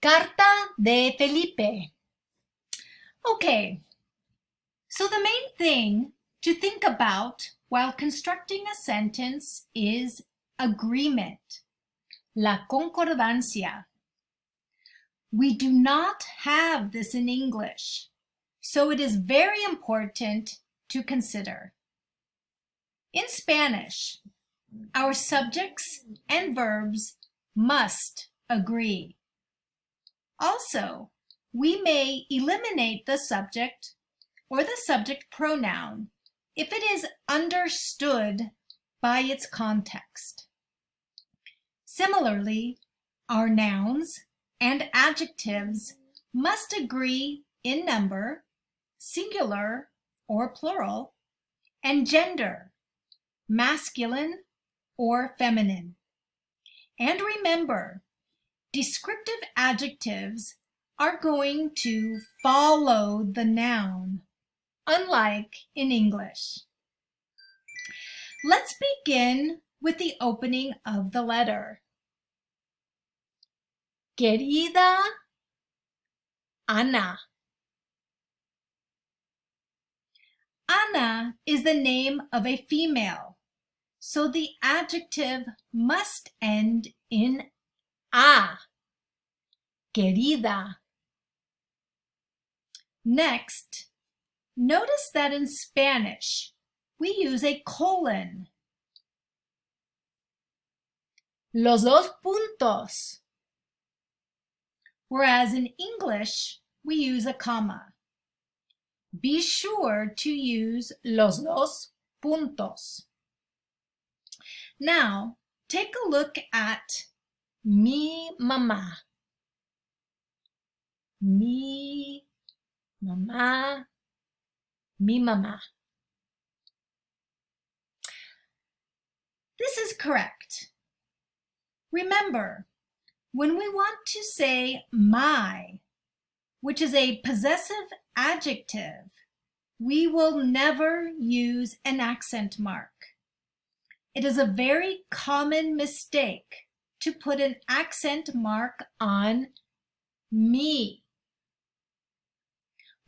Carta de Felipe. Okay, so the main thing to think about while constructing a sentence is agreement, la concordancia. We do not have this in English, so it is very important to consider. In Spanish, our subjects and verbs must agree. Also, we may eliminate the subject or the subject pronoun if it is understood by its context. Similarly, our nouns and adjectives must agree in number, singular or plural, and gender, masculine or feminine. And remember, descriptive adjectives are going to follow the noun, unlike in English. Let's begin with the opening of the letter. Querida Ana. Ana is the name of a female, so the adjective must end in a. Querida. Next, notice that in Spanish, we use a colon. Los dos puntos. Whereas in English, we use a comma. Be sure to use los dos puntos. Now, take a look at mi mamá. Mi mamá, mi mamá. This is correct. Remember, when we want to say my, which is a possessive adjective, we will never use an accent mark. It is a very common mistake to put an accent mark on me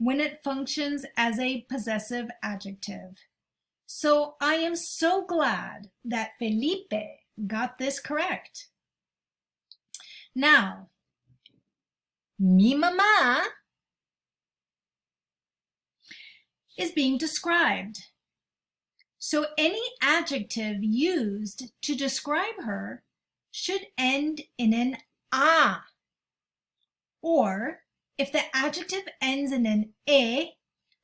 when it functions as a possessive adjective. So I am so glad that Felipe got this correct. Now, mi mamá is being described. So any adjective used to describe her should end in an a. Or if the adjective ends in an e,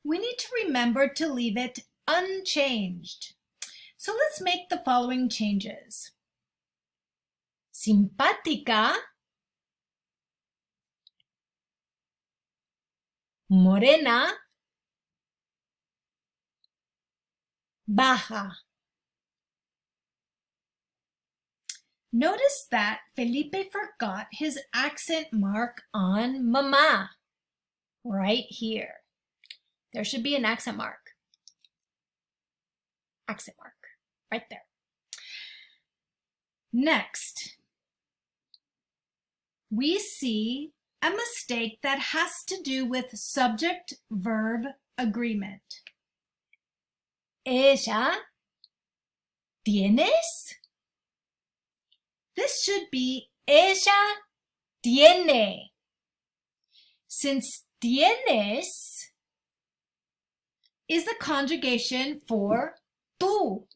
we need to remember to leave it unchanged. So let's make the following changes. Simpática, morena, baja. Notice that Felipe forgot his accent mark on mamá, right here. There should be an accent mark. Accent mark, right there. Next, we see a mistake that has to do with subject-verb agreement. Ella, ¿tienes? This should be ella tiene, since tienes is the conjugation for tú.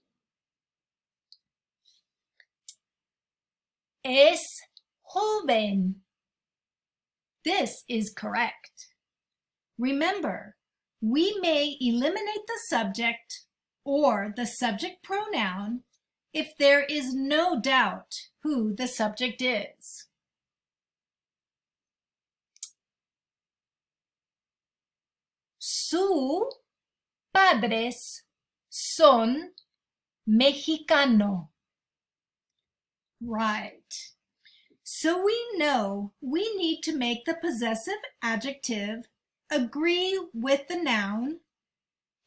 Es joven. This is correct. Remember, we may eliminate the subject or the subject pronoun if there is no doubt who the subject is. Sus padres son mexicano. Right. So we know we need to make the possessive adjective agree with the noun,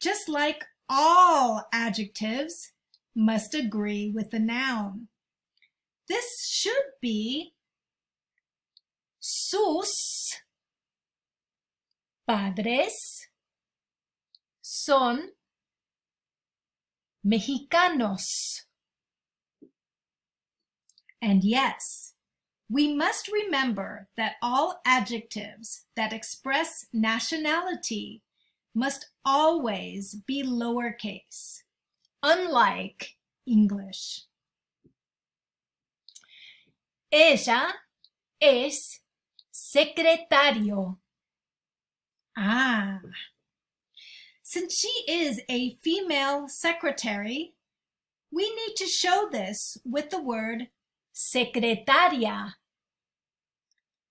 just like all adjectives must agree with the noun. This should be Sus padres son mexicanos. And yes, we must remember that all adjectives that express nationality must always be lowercase, unlike English. Ella es secretario. Ah, since she is a female secretary, we need to show this with the word secretaria.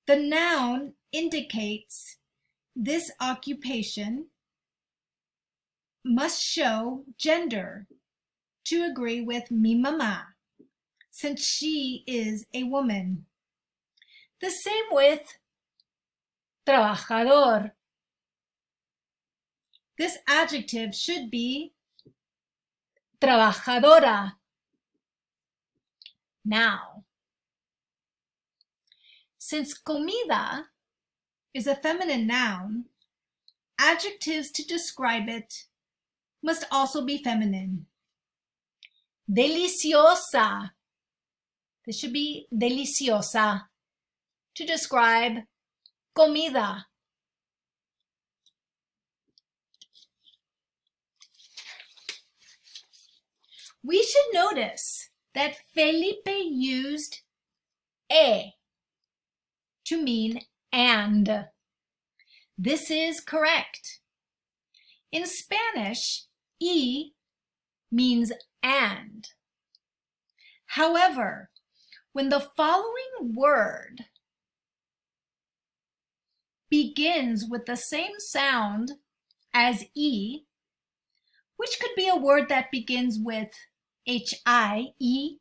The noun indicates this occupation must show gender to agree with mi mamá, since she is a woman. The same with trabajador. This adjective should be trabajadora. Now, since comida is a feminine noun, adjectives to describe it must also be feminine. Deliciosa. This should be deliciosa to describe comida. We should notice that Felipe used e to mean and. This is correct. In Spanish, e means and. However, when the following word begins with the same sound as e, which could be a word that begins with H-I-E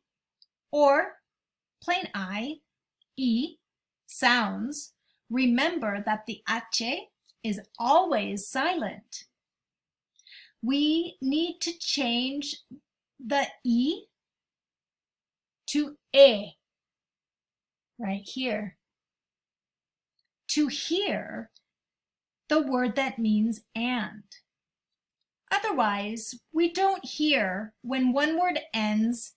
or plain I, E sounds, remember that the H is always silent. We need to change the E to E right here to hear the word that means and. Otherwise, we don't hear when one word ends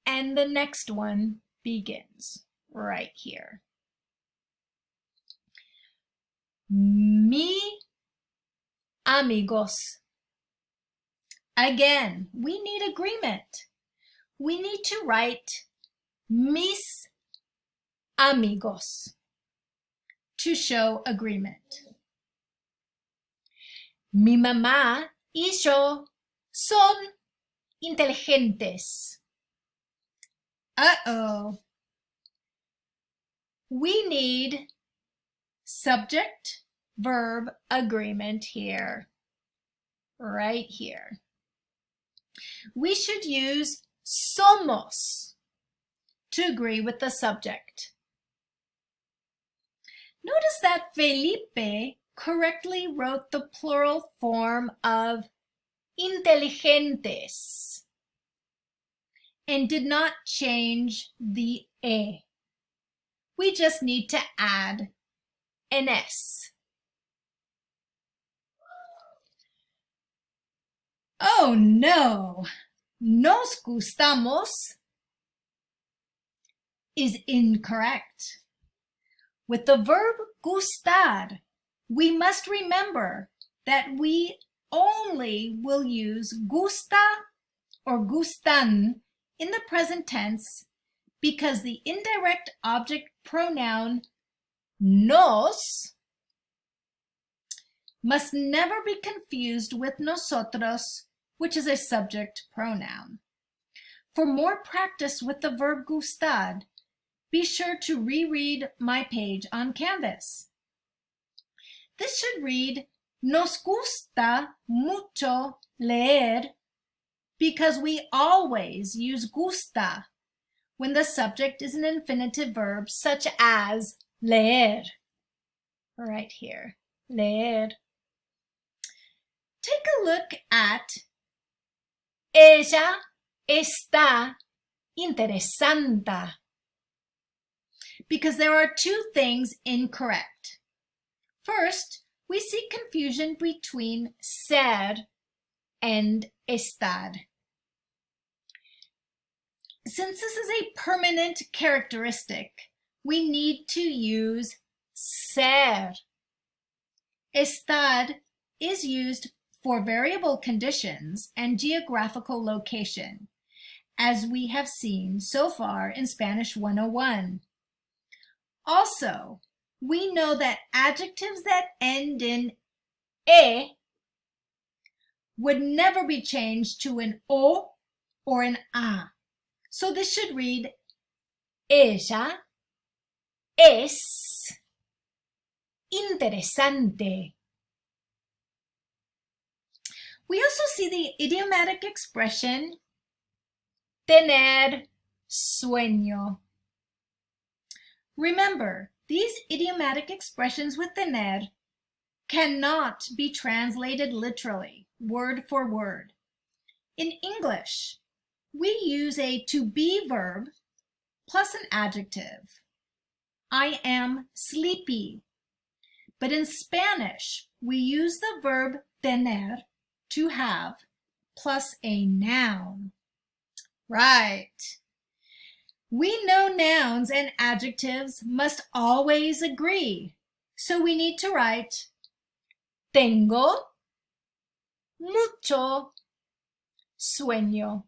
and the next one begins right here. Mi amigos. Again, we need agreement. We need to write mis amigos to show agreement. Mi mamá y yo son inteligentes. Uh-oh. We need subject-verb agreement here, right here. We should use somos to agree with the subject. Notice that Felipe correctly wrote the plural form of inteligentes and did not change the e. We just need to add an S. Oh no! Nos gustamos is incorrect. With the verb gustar, we must remember that we only will use gusta or gustan in the present tense because the indirect object pronoun nos must never be confused with nosotros, which is a subject pronoun. For more practice with the verb gustar, be sure to reread my page on Canvas. This should read, nos gusta mucho leer, because we always use gusta when the subject is an infinitive verb such as leer. Right here, leer. Take a look at ella está interesante. because there are two things incorrect. First, we see confusion between ser and estar. Since this is a permanent characteristic, we need to use ser. Estar is used for variable conditions and geographical location, as we have seen so far in Spanish 101. Also, we know that adjectives that end in e would never be changed to an o or an a. So this should read, ella es interesante. We also see the idiomatic expression tener sueño. Remember, these idiomatic expressions with tener cannot be translated literally, word for word. In English, we use a to be verb plus an adjective. I am sleepy. But in Spanish, we use the verb tener, to have, plus a noun. Right. We know nouns and adjectives must always agree. So we need to write tengo mucho sueño.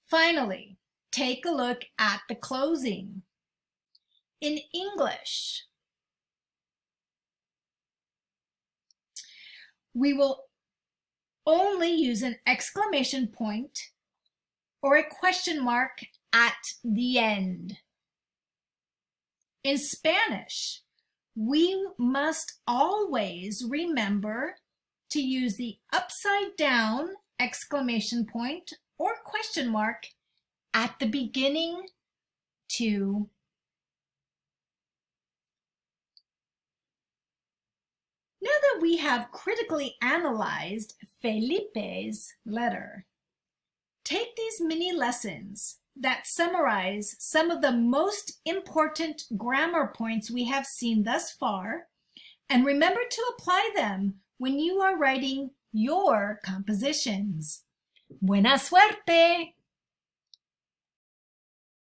Finally, take a look at the closing. In English, we will only use an exclamation point or a question mark at the end. In Spanish, we must always remember to use the upside down exclamation point or question mark at the beginning to Now that we have critically analyzed Felipe's letter, take these mini lessons that summarize some of the most important grammar points we have seen thus far, and remember to apply them when you are writing your compositions. Buena suerte!